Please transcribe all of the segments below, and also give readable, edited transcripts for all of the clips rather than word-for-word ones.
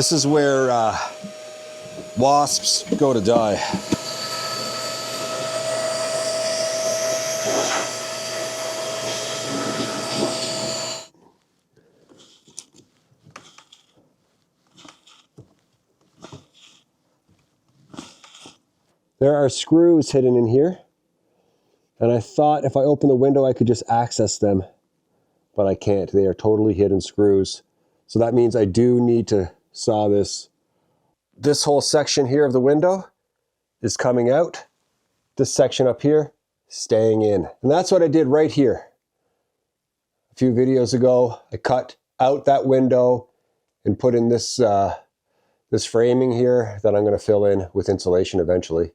This is where wasps go to die. There are screws hidden in here, and I thought if I open the window I could just access them, but I can't. They are totally hidden screws. So that means I do need to saw this. This whole section here of the window is coming out. This section up here, staying in. And that's what I did right here. A few videos ago, I cut out that window and put in this, this framing here that I'm gonna fill in with insulation eventually.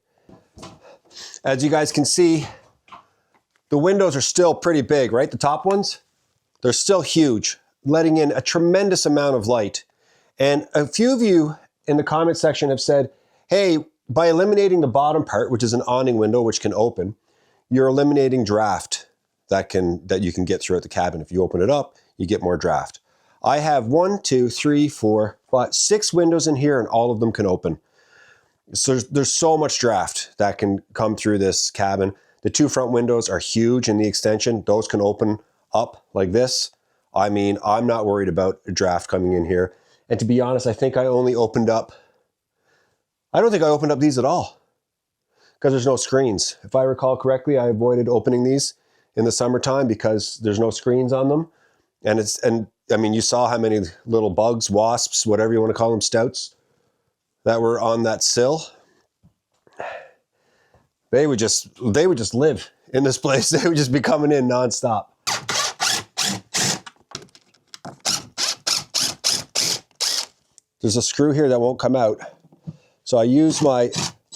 As you guys can see, the windows are still pretty big, right? The top ones, they're still huge, letting in a tremendous amount of light. And a few of you in the comment section have said, hey, by eliminating the bottom part, which is an awning window which can open, you're eliminating draft that you can get throughout the cabin. If you open it up, you get more draft. I have 1, 2, 3, 4, 5, 6 windows in here, and all of them can open. So there's so much draft that can come through this cabin. The 2 front windows are huge in the extension. Those can open up like this. I mean, I'm not worried about a draft coming in here. And to be honest, I think I only opened up, I don't think I opened up these at all because there's no screens. If I recall correctly, I avoided opening these in the summertime because there's no screens on them. And I mean, you saw how many little bugs, wasps, whatever you want to call them, stouts, that were on that sill. They would just live in this place. They would just be coming in nonstop. There's a screw here that won't come out. So I use my,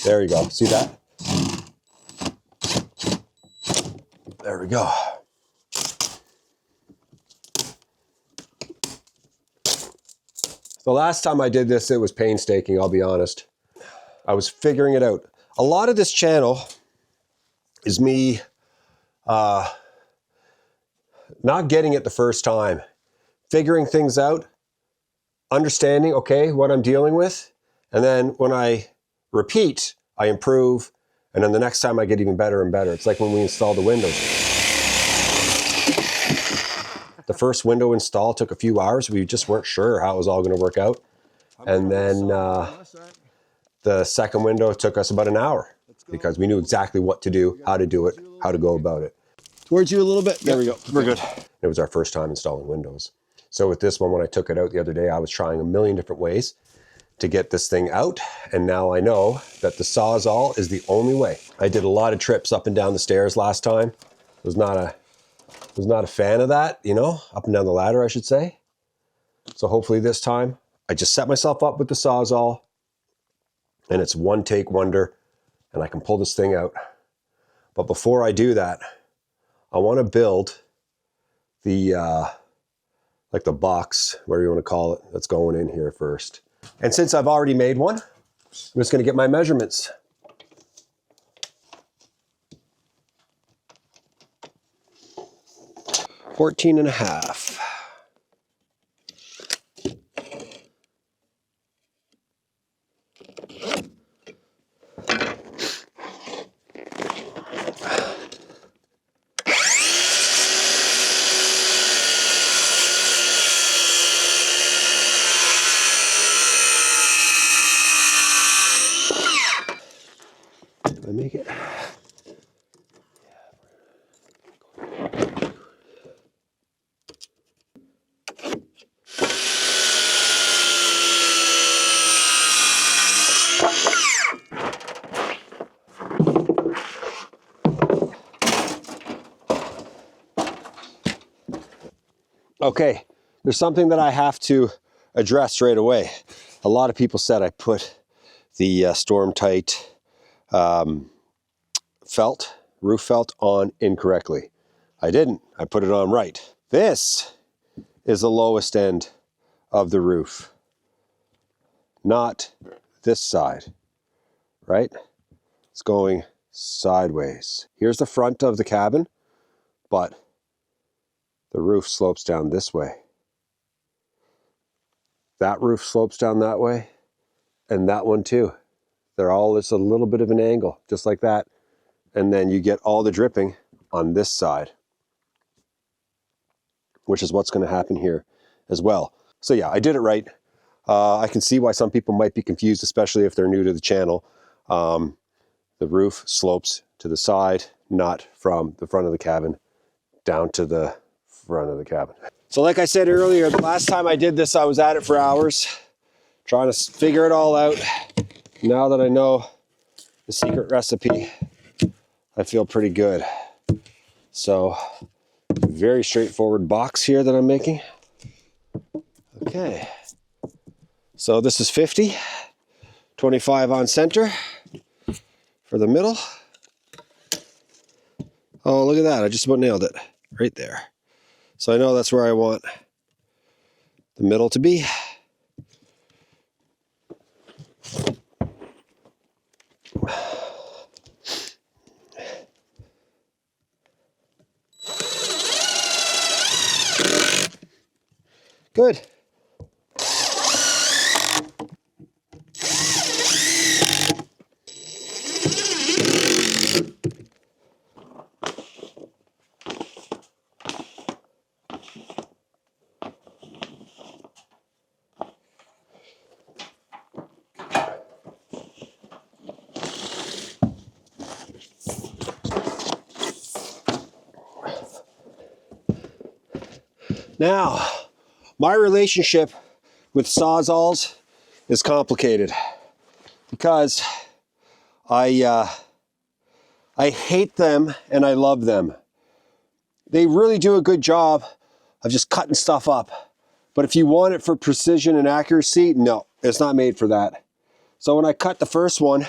there you go, see that? There we go. The last time I did this, it was painstaking, I'll be honest. I was figuring it out. A lot of this channel is me not getting it the first time, figuring things out, understanding, okay, what I'm dealing with, and then when I repeat, I improve, and then the next time I get even better and better. It's like when we install the windows. The first window install took a few hours. We just weren't sure how it was all going to work out. And then the second window took us about an hour because we knew exactly what to do, how to do it, how to go about it. Towards you a little bit. There we go. We're good. It was our first time installing windows. So with this one, when I took it out the other day, I was trying a million different ways to get this thing out. And now I know that the Sawzall is the only way. I did a lot of trips up and down the stairs last time. Was not a fan of that, you know, up and down the ladder, I should say. So hopefully this time I just set myself up with the Sawzall and it's one take wonder and I can pull this thing out. But before I do that, I want to build the, like the box, whatever you want to call it, that's going in here first. And since I've already made one, I'm just going to get my measurements. $14.5. Did I make it? Okay, there's something that I have to address right away. A lot of people said I put the storm-tight roof felt on incorrectly. I didn't. I put it on right. This is the lowest end of the roof, not this side, right? It's going sideways. Here's the front of the cabin, but the roof slopes down this way. That roof slopes down that way, and that one too. They're all just a little bit of an angle, just like that. And then you get all the dripping on this side, which is what's going to happen here as well. So yeah, I did it right. I can see why some people might be confused, especially if they're new to the channel. The roof slopes to the side, not from the front of the cabin down to the front of the cabin. So like I said earlier, the last time I did this, I was at it for hours, trying to figure it all out. Now that I know the secret recipe, I feel pretty good. So, very straightforward box here that I'm making. Okay. So this is 50, 25 on center for the middle. Oh, look at that. I just about nailed it right there. So I know that's where I want the middle to be. Good. Now, my relationship with Sawzalls is complicated because I hate them and I love them. They really do a good job of just cutting stuff up. But if you want it for precision and accuracy, no, it's not made for that. So when I cut the first one,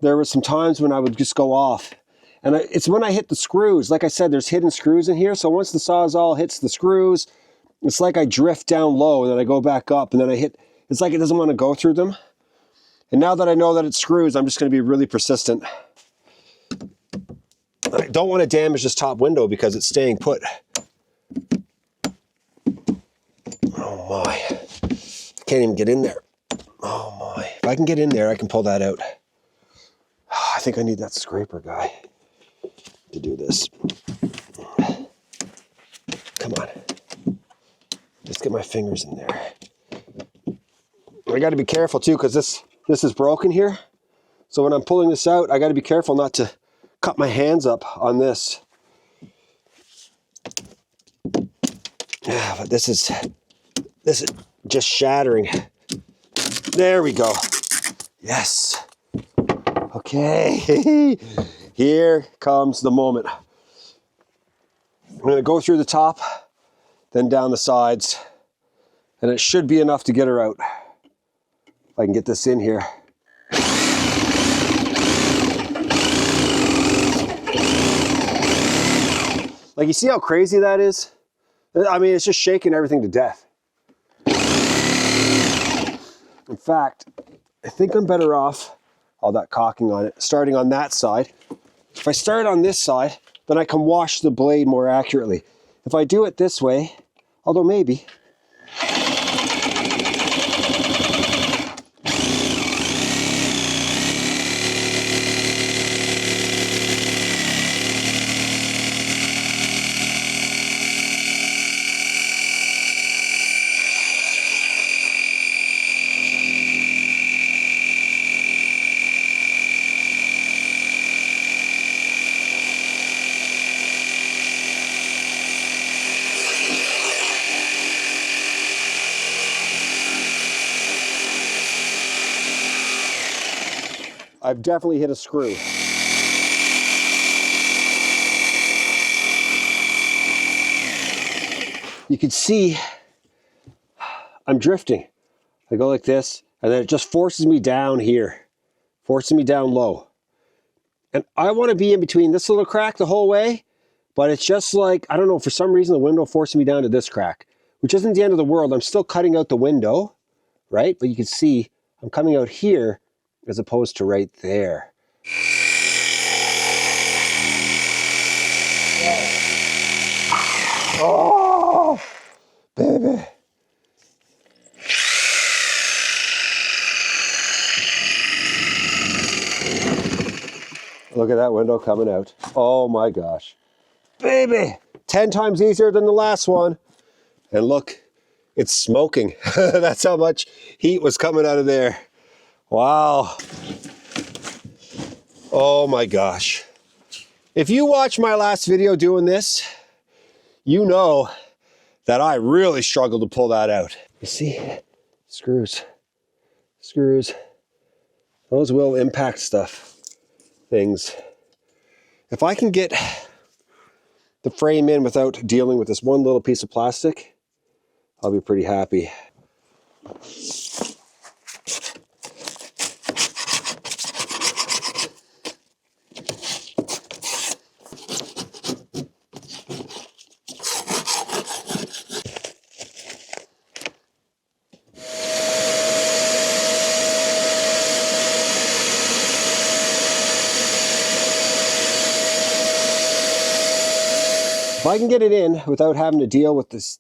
there were some times when I would just go off. And it's when I hit the screws. Like I said, there's hidden screws in here. So once the Sawzall hits the screws, it's like I drift down low and then I go back up and then I hit, it's like it doesn't want to go through them. And now that I know that it's screws, I'm just going to be really persistent. I don't want to damage this top window because it's staying put. Oh my. I can't even get in there. Oh my. If I can get in there, I can pull that out. I think I need that scraper guy to do this. Come on. Just get my fingers in there. I got to be careful too because this is broken here. So when I'm pulling this out, I got to be careful not to cut my hands up on this. Yeah, but this is just shattering. There we go. Yes. Okay. Here comes the moment. I'm going to go through the top, then down the sides, and it should be enough to get her out. If I can get this in here. Like, you see how crazy that is? I mean, it's just shaking everything to death. In fact, I think I'm better off, all that caulking on it, starting on that side. If I start on this side, then I can wash the blade more accurately. If I do it this way, although maybe, I've definitely hit a screw. You can see I'm drifting. I go like this, and then it just forces me down here, forcing me down low. And I want to be in between this little crack the whole way, but it's just like, I don't know, for some reason the window forced me down to this crack, which isn't the end of the world. I'm still cutting out the window, right? But you can see I'm coming out here as opposed to right there. Oh, baby. Look at that window coming out. Oh my gosh. Baby, 10 times easier than the last one. And look, it's smoking. That's how much heat was coming out of there. Wow. Oh my gosh. If you watch my last video doing this, you know that I really struggled to pull that out. You see, screws. Those will impact things. If I can get the frame in without dealing with this one little piece of plastic, I'll be pretty happy. If I can get it in without having to deal with this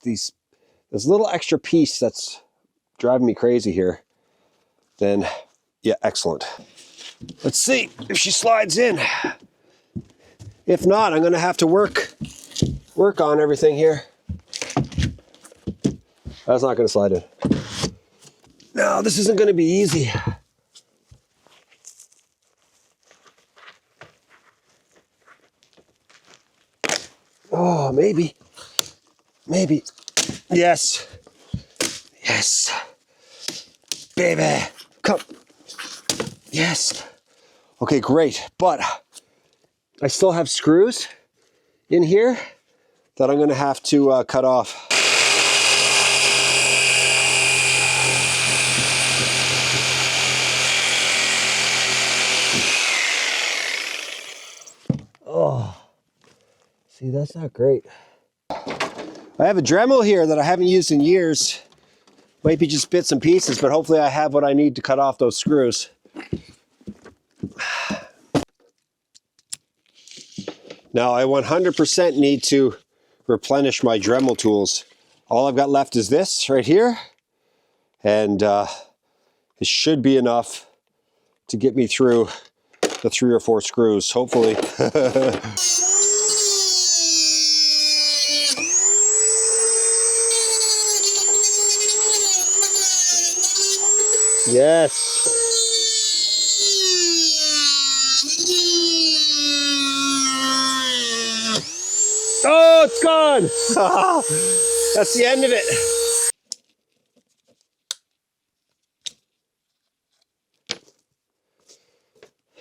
little extra piece that's driving me crazy here, then yeah, excellent. Let's see if she slides in. If not, I'm gonna have to work on everything here. That's not gonna slide in. No, this isn't gonna be easy. Oh, maybe. Yes. Baby, come. Yes. Okay, great. But I still have screws in here that I'm gonna have to cut off. Oh, see, that's not great. I have a Dremel here that I haven't used in years. Might be just bits and pieces, but hopefully I have what I need to cut off those screws. Now I 100% need to replenish my Dremel tools. All I've got left is this right here, and it should be enough to get me through the 3 or 4 screws, hopefully. Yes. Oh, it's gone. That's the end of it.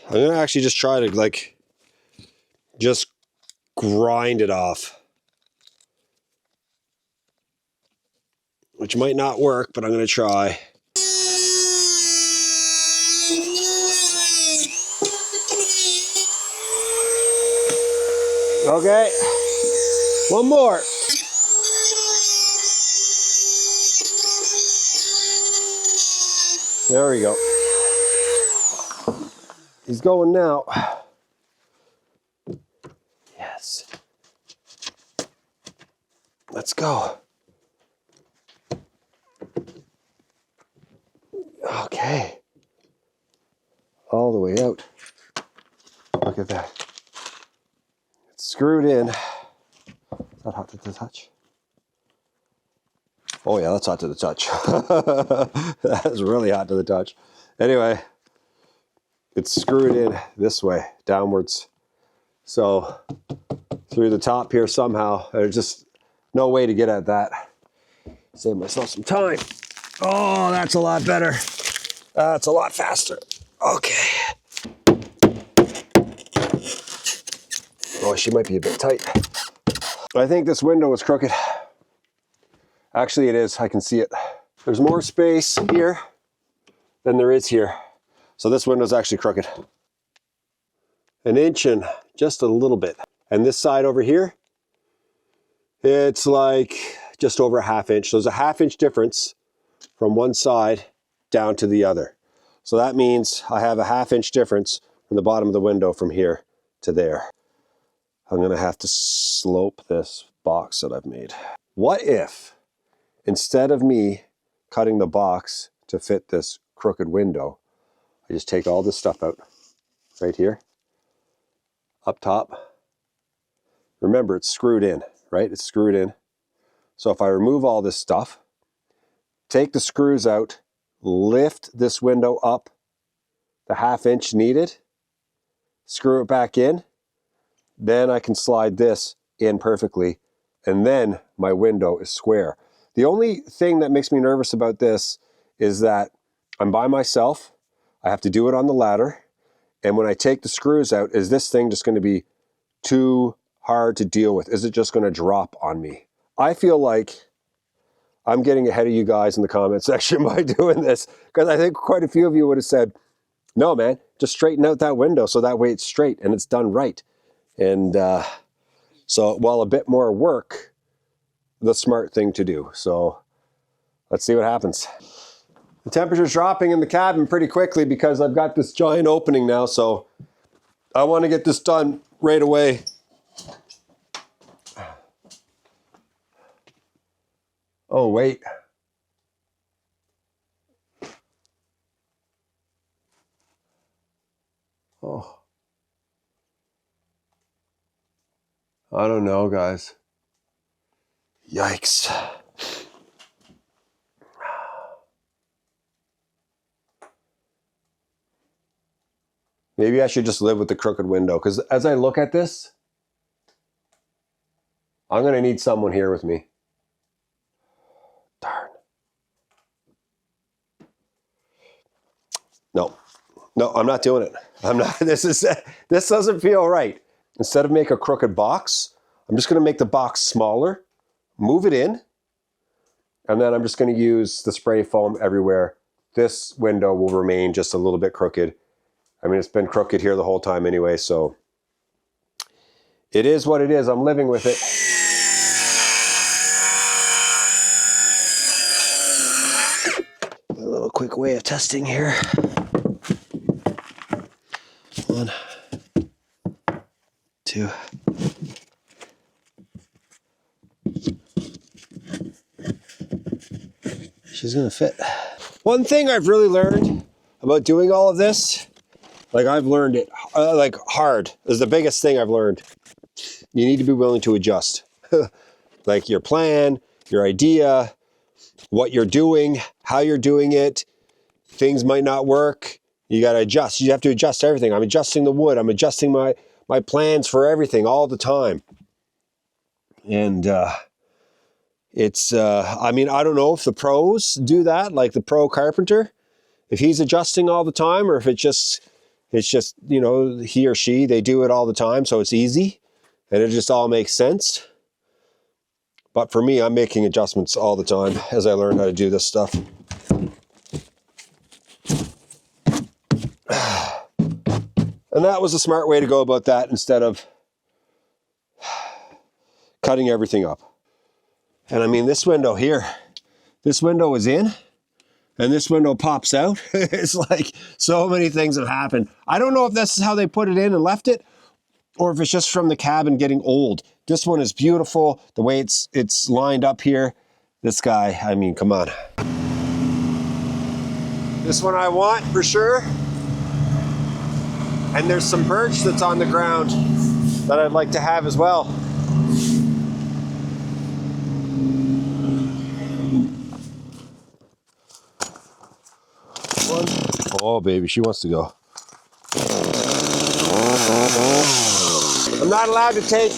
I'm gonna actually just try to just grind it off, which might not work, but I'm gonna try. Okay, one more. There we go. He's going now. Yes. Let's go. Okay. All the way out. Look at that. It's screwed in. Is that hot to the touch? Oh yeah, that's hot to the touch. That's really hot to the touch. Anyway, it's screwed in this way, downwards. So through the top here somehow, there's just no way to get at that. Save myself some time. Oh, that's a lot better. That's a lot faster. Okay. Oh, she might be a bit tight. I think this window is crooked. Actually, it is. I can see it. There's more space here than there is here. So this window is actually crooked. 1 inch and just a little bit. And this side over here, it's like just over 1/2 inch. So there's a 1/2 inch difference from one side down to the other. So that means I have a 1/2 inch difference from the bottom of the window from here to there. I'm gonna have to slope this box that I've made. What if, instead of me cutting the box to fit this crooked window, I just take all this stuff out right here, up top. Remember, it's screwed in, right? It's screwed in. So if I remove all this stuff, take the screws out, lift this window up the 1/2 inch needed, screw it back in, then I can slide this in perfectly, and then my window is square. The only thing that makes me nervous about this is that I'm by myself, I have to do it on the ladder, and when I take the screws out, is this thing just going to be too hard to deal with? Is it just going to drop on me? I feel like I'm getting ahead of you guys in the comment section by doing this, because I think quite a few of you would have said, no man, just straighten out that window so that way it's straight and it's done right. And so while a bit more work, the smart thing to do. So let's see what happens. The temperature's dropping in the cabin pretty quickly because I've got this giant opening now, so I want to get this done right away. Oh, wait. Oh. I don't know, guys. Yikes. Maybe I should just live with the crooked window, because as I look at this, I'm going to need someone here with me. Darn. No, I'm not doing it. I'm not. This doesn't feel right. Instead of make a crooked box, I'm just going to make the box smaller, move it in, and then I'm just going to use the spray foam everywhere. This window will remain just a little bit crooked. I mean, it's been crooked here the whole time anyway, so it is what it is. I'm living with it. A little quick way of testing here. 1, 2. She's gonna fit. One thing I've really learned about doing all of this, like I've learned it, like hard, is the biggest thing I've learned. You need to be willing to adjust. Like your plan, your idea, what you're doing, how you're doing it. Things might not work. You got to adjust. You have to adjust everything. I'm adjusting the wood. I'm adjusting my plans for everything all the time. And it's, I mean, I don't know if the pros do that, like the pro carpenter, if he's adjusting all the time, or if it's just, you know, he or she, they do it all the time. So it's easy and it just all makes sense. But for me, I'm making adjustments all the time as I learn how to do this stuff. And that was a smart way to go about that instead of cutting everything up. And I mean, this window here, this window is in and this window pops out. It's like so many things have happened. I don't know if this is how they put it in and left it, or if it's just from the cabin getting old. This one is beautiful. The way it's lined up here. This guy, I mean, come on. This one I want for sure. And there's some birch that's on the ground that I'd like to have as well. One. Oh, baby, she wants to go. I'm not allowed to take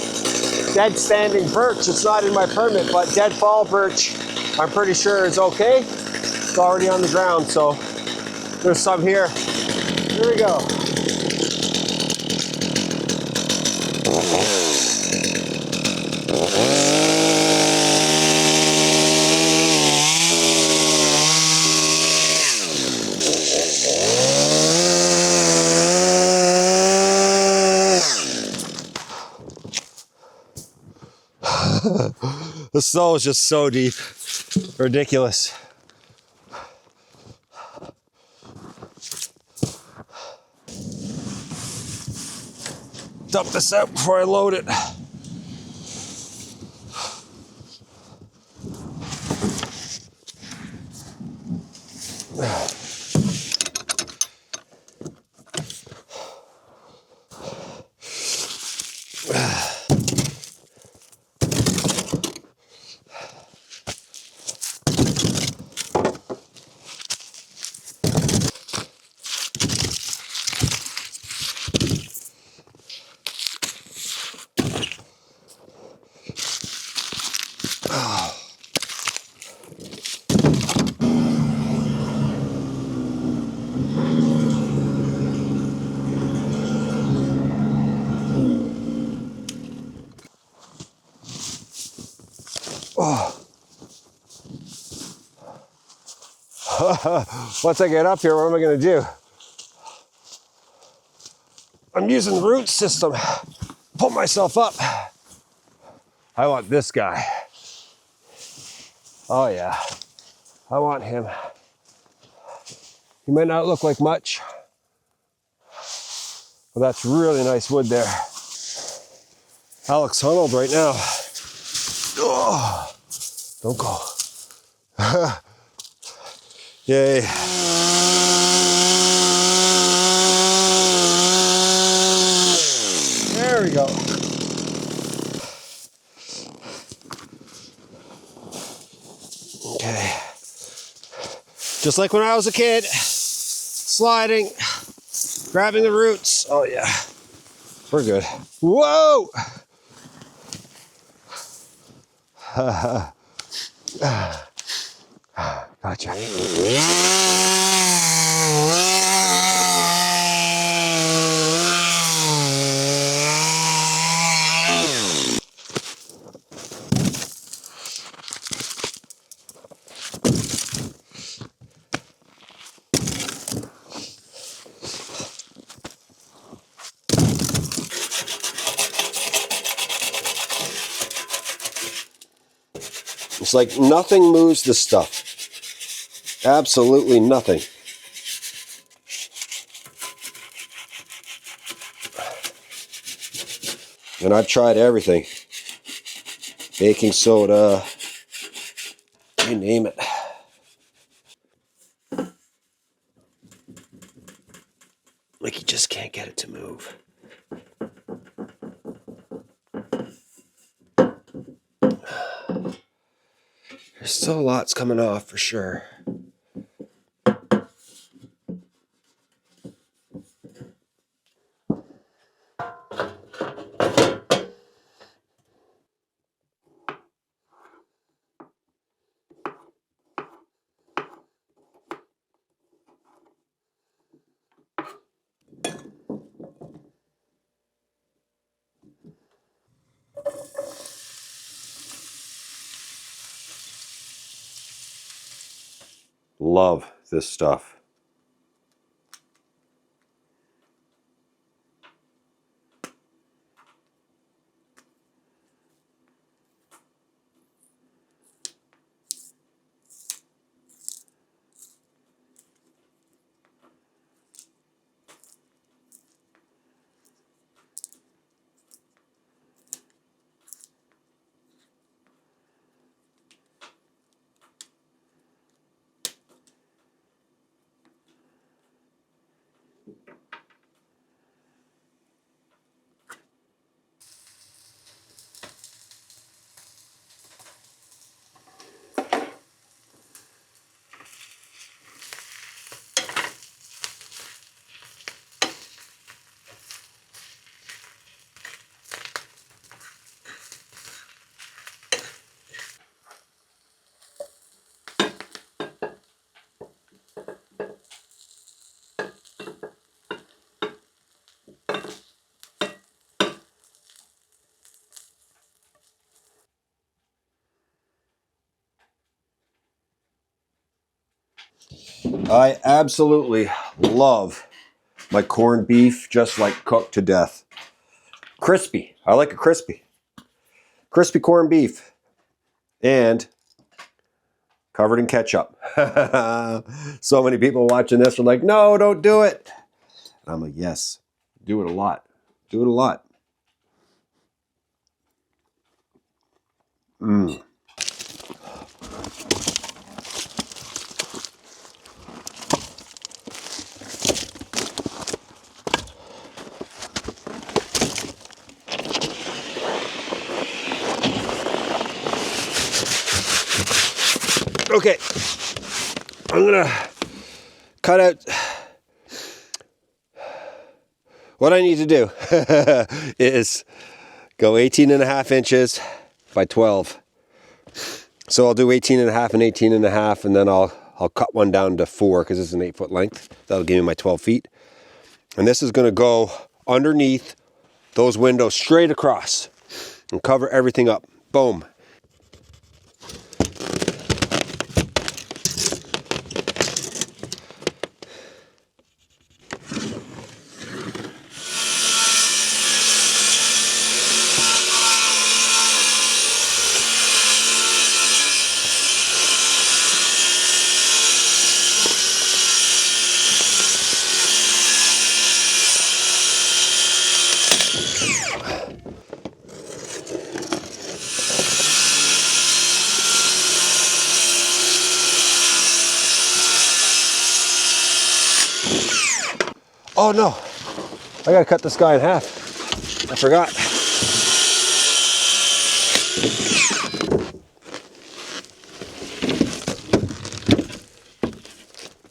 dead standing birch. It's not in my permit, but dead fall birch, I'm pretty sure is okay. It's already on the ground, so there's some here. Here we go. The snow is just so deep. Ridiculous. Dump this out before I load it. Once I get up here, what am I gonna do? I'm using the root system. Pull myself up. I want this guy. Oh yeah, I want him. He might not look like much, but that's really nice wood there. Alex Honnold right now. Oh, don't go. Yay. There we go. Okay. Just like when I was a kid, sliding, grabbing the roots. Oh yeah, we're good. Whoa! Gotcha. It's like nothing moves this stuff. Absolutely nothing. And I've tried everything. Baking soda, you name it. Like you just can't get it to move. There's still lots coming off for sure. Love this stuff. I absolutely love my corned beef, just like cooked to death. Crispy. I like it crispy. Crispy corned beef. And covered in ketchup. So many people watching this are like, no, don't do it. And I'm like, yes, do it a lot. Do it a lot. Mmm. Okay, I'm gonna cut out. What I need to do is go 18.5 inches by 12. So I'll do 18.5 and 18.5, and then I'll cut one down to 4 because it's an 8-foot length. That'll give me my 12 feet. And this is gonna go underneath those windows straight across and cover everything up. Boom. Oh no, I gotta cut this guy in half. I forgot.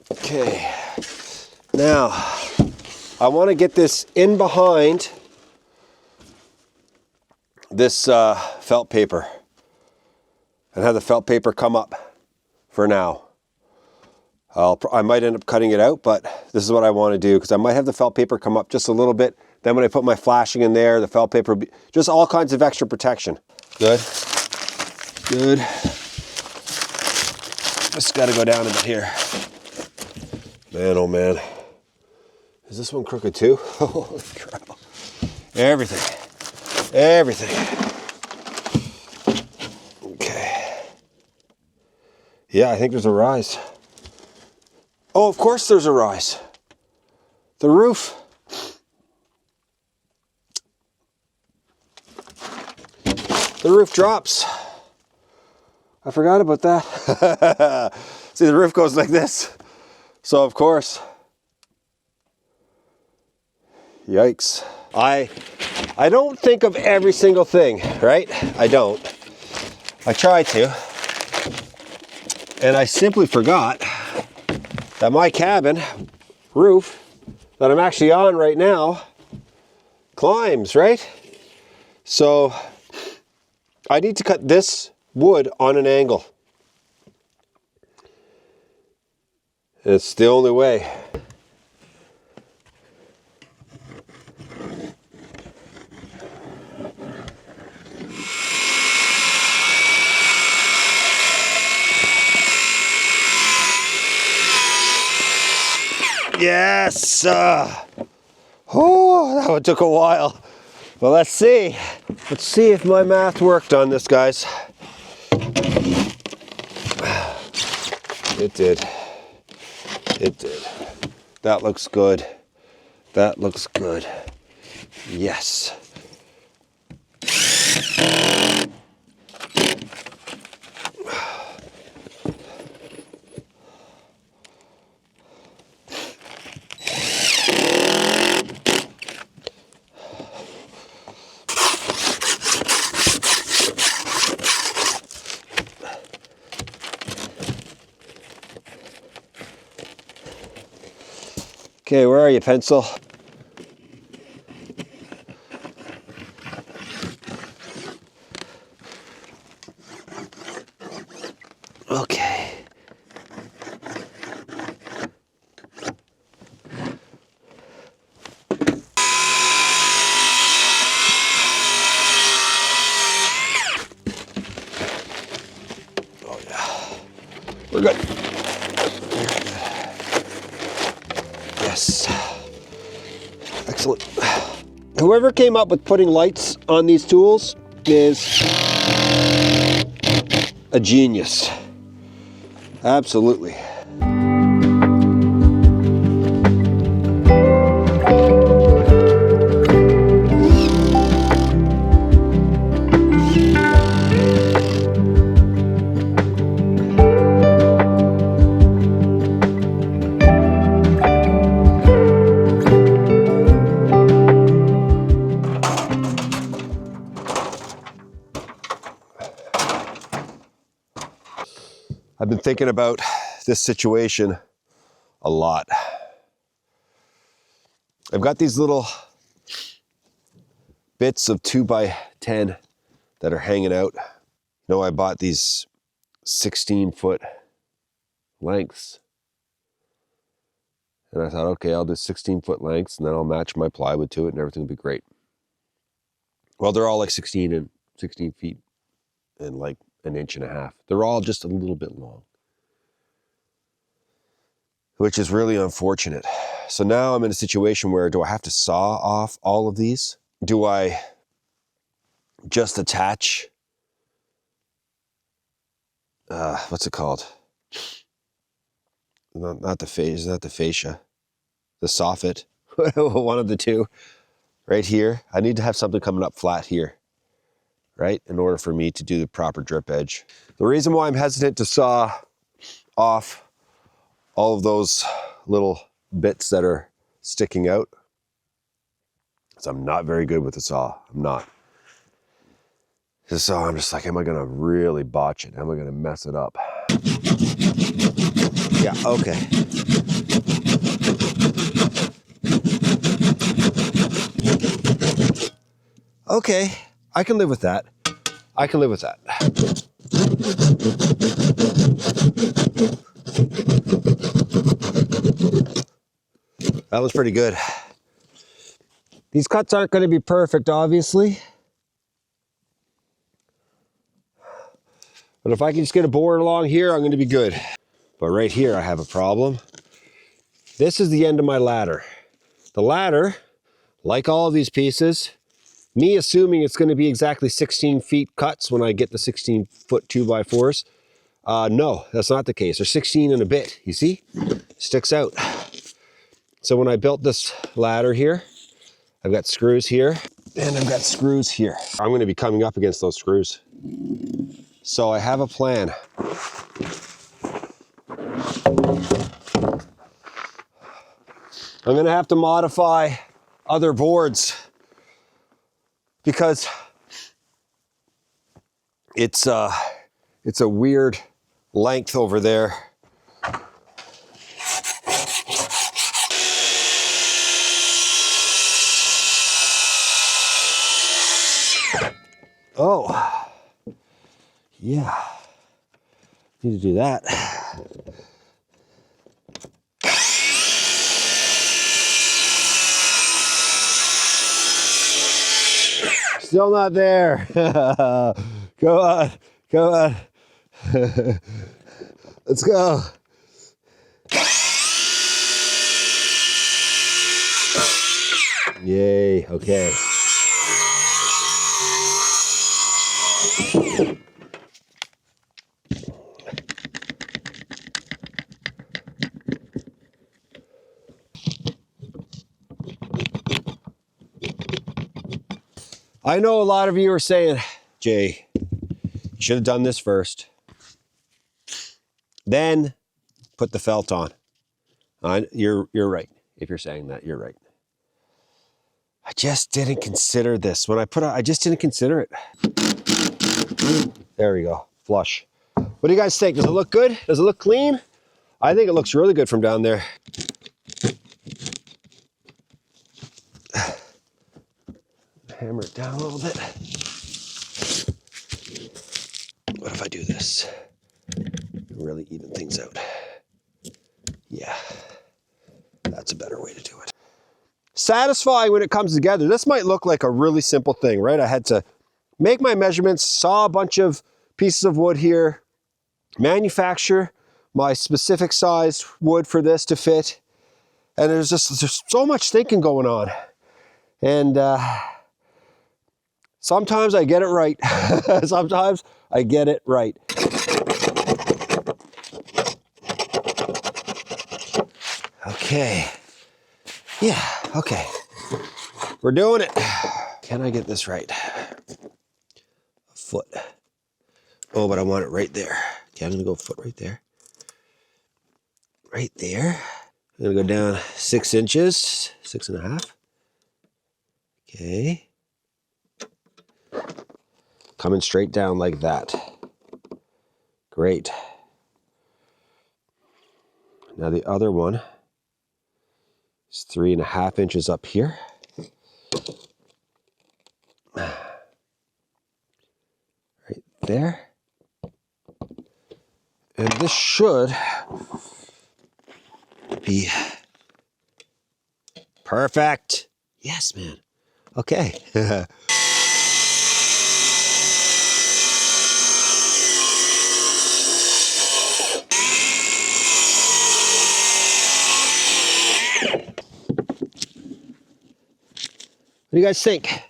Okay, now I want to get this in behind this felt paper and have the felt paper come up for now. I might end up cutting it out, but this is what I want to do because I might have the felt paper come up just a little bit. Then when I put my flashing in there, the felt paper will be just all kinds of extra protection. Good. Good. Just got to go down a bit here. Man, oh man. Is this one crooked too? Holy crap. Everything. Everything. Okay. Yeah, I think there's a rise. Oh, of course there's a rise. The roof. The roof drops. I forgot about that. See, the roof goes like this. So of course, yikes. I don't think of every single thing, right? I don't. I try to. And I simply forgot that my cabin roof that I'm actually on right now climbs, right? So I need to cut this wood on an angle. It's the only way. Yes! Oh, that one took a while. Well, let's see. Let's see if my math worked on this, guys. It did. It did. That looks good. That looks good. Yes. Okay, where are you, pencil? Okay. Oh yeah. We're good. Yes. Excellent. Whoever came up with putting lights on these tools is a genius. Absolutely. I've been thinking about this situation a lot. I've got these little bits of 2x10 that are hanging out. You know, I bought these 16-foot lengths. And I thought, okay, I'll do 16-foot lengths and then I'll match my plywood to it and everything will be great. Well, they're all like 16 feet and like an inch and a half. They're all just a little bit long, which is really unfortunate. So now I'm in a situation where do I have to saw off all of these? Do I just attach, what's it called? Not the fascia, the soffit, one of the two, right here. I need to have something coming up flat here, right? In order for me to do the proper drip edge. The reason why I'm hesitant to saw off all of those little bits that are sticking out. So I'm not very good with the saw. I'm not. So I'm just like, am I gonna really botch it? Am I gonna mess it up? Yeah, okay. Okay, I can live with that. I can live with that. That was pretty good. These cuts aren't going to be perfect, obviously. But if I can just get a board along here, I'm going to be good. But right here, I have a problem. This is the end of my ladder. The ladder, like all of these pieces, me assuming it's going to be exactly 16 feet cuts when I get the 16-foot 2x4s. No, that's not the case. They're 16 and a bit, you see? Sticks out. So when I built this ladder here, I've got screws here, and I've got screws here. I'm going to be coming up against those screws. So I have a plan. I'm going to have to modify other boards because it's a weird length over there. Oh, yeah, need to do that. Still not there. Go on, go on. Let's go. Yay, okay. I know a lot of you are saying, Jay, you should have done this first. Then put the felt on. You're right. If you're saying that, you're right. I just didn't consider this. When I put it, I just didn't consider it. There we go, flush. What do you guys think? Does it look good? Does it look clean? I think it looks really good from down there. Hammer it down a little bit. What if I do this? Really even things out. Yeah, that's a better way to do it. Satisfying when it comes together. This might look like a really simple thing, right? I had to make my measurements, saw a bunch of pieces of wood here, manufacture my specific sized wood for this to fit. And there's so much thinking going on. And sometimes I get it right. Sometimes I get it right. Okay. Yeah, okay. We're doing it. Can I get this right? A foot. Oh, but I want it right there. Okay, I'm gonna go a foot right there. Right there. I'm gonna go down 6 inches, 6.5. Okay. Coming straight down like that. Great. Now the other one is 3.5 inches up here. Right there. And this should be perfect. Yes, man. Okay. What do you guys think?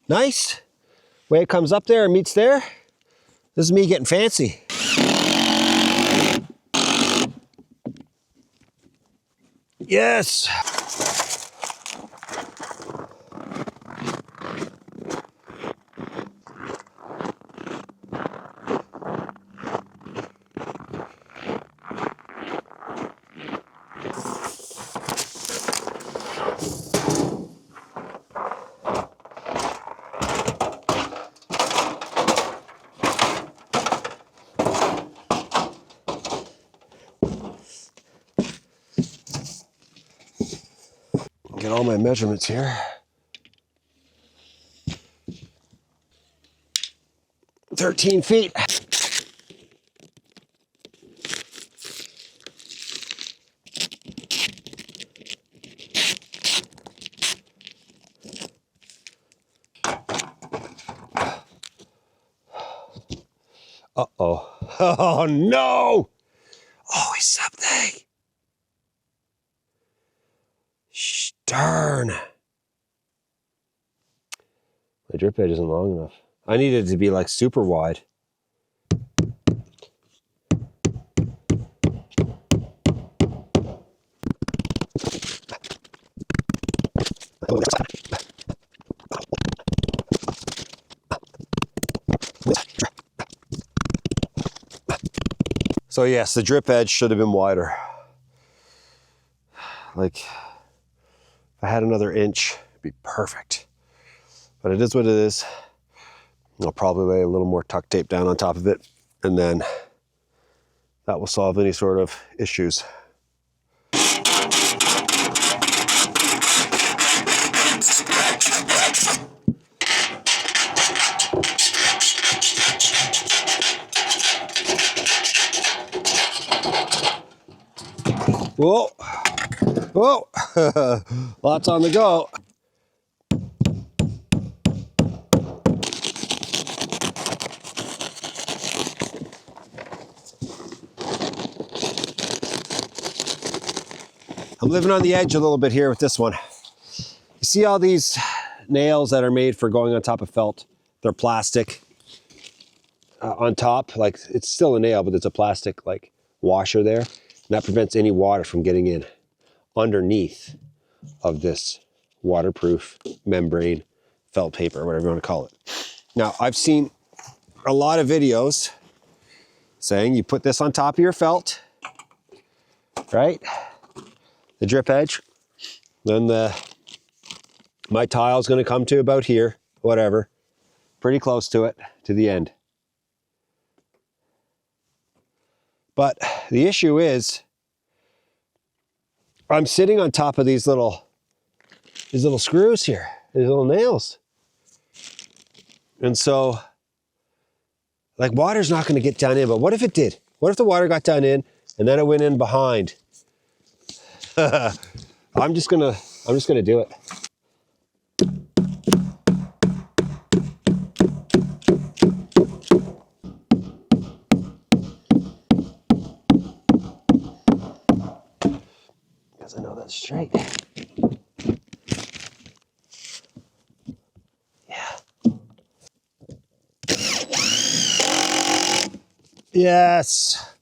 Nice? Way it comes up there and meets there. This is me getting fancy. Yes. Get all my measurements here. 13 feet. Uh-oh. Oh, no! Always something. Darn. My drip edge isn't long enough. I need it to be like super wide. So yes, the drip edge should have been wider. Like, if I had another inch, it'd be perfect. But it is what it is. I'll probably lay a little more tuck tape down on top of it, and then that will solve any sort of issues. Whoa, whoa, lots on the go. I'm living on the edge a little bit here with this one. You see all these nails that are made for going on top of felt? They're plastic on top, like it's still a nail, but there's a plastic like washer there. And that prevents any water from getting in underneath of this waterproof membrane felt paper, whatever you want to call it. Now, I've seen a lot of videos saying you put this on top of your felt, right? The drip edge, then my tile's going to come to about here, whatever, pretty close to it, to the end. But the issue is, I'm sitting on top of these little screws here, these little nails. And so, like, water's not going to get down in, but what if it did? What if the water got down in and then it went in behind? I'm just gonna do it. Because I know that's straight. Yeah. Yes.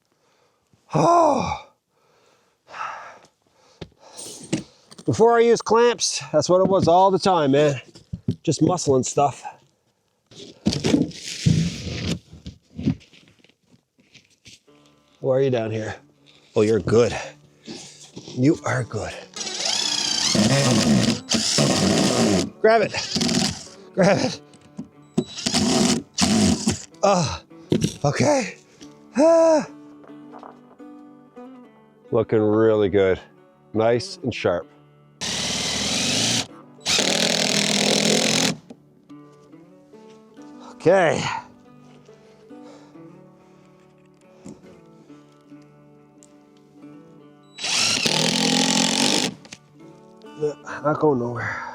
Oh. Before I used clamps, that's what it was all the time, man. Just muscling stuff. Who are you down here? Oh, you're good. You are good. Grab it. Grab it. Oh, okay. Ah. Looking really good. Nice and sharp. Okay. Not going nowhere.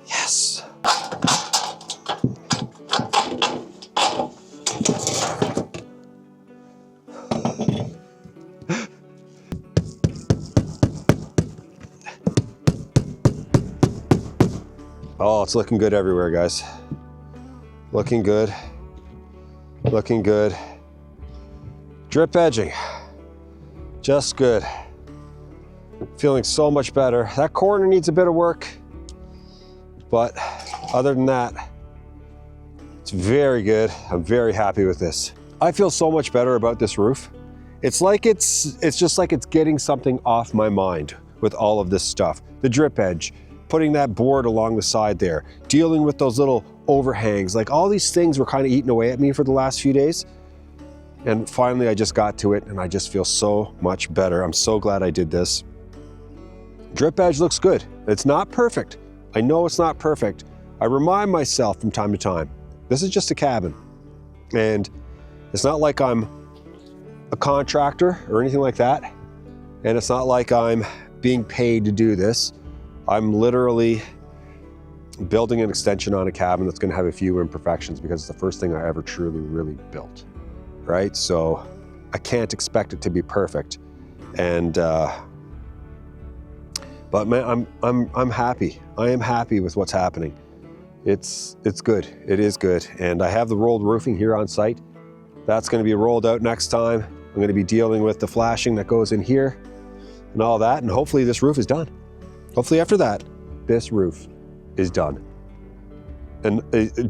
Yes. Oh, it's looking good everywhere, guys. Looking good. Looking good. Drip edging. Just good. Feeling so much better. That corner needs a bit of work, but other than that, it's very good. I'm very happy with this. I feel so much better about this roof. It's like it's just like it's getting something off my mind with all of this stuff. The drip edge, putting that board along the side there, dealing with those little overhangs. Like all these things were kind of eating away at me for the last few days. And finally I just got to it and I just feel so much better. I'm so glad I did this. Drip edge looks good. It's not perfect. I know it's not perfect. I remind myself from time to time, this is just a cabin. And it's not like I'm a contractor or anything like that. And it's not like I'm being paid to do this. I'm literally building an extension on a cabin that's going to have a few imperfections because it's the first thing I ever truly really built, right? So I can't expect it to be perfect. And but man, I'm happy. I am happy with what's happening. It's good. It is good. And I have the rolled roofing here on site. That's going to be rolled out next time. I'm going to be dealing with the flashing that goes in here and all that. And hopefully this roof is done. Hopefully after that, this roof is done. And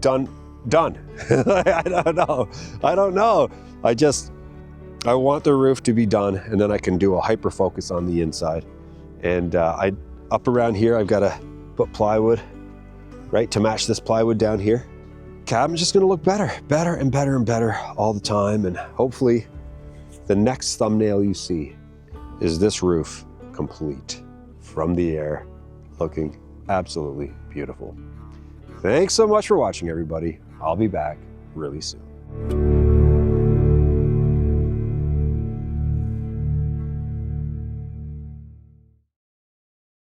done. I don't know. I want the roof to be done and then I can do a hyper focus on the inside. And up around here, I've got to put plywood, right, to match this plywood down here. Cabin's just gonna look better and better and better all the time. And hopefully the next thumbnail you see is this roof complete from the air, looking absolutely beautiful. Thanks so much for watching, everybody. I'll be back really soon.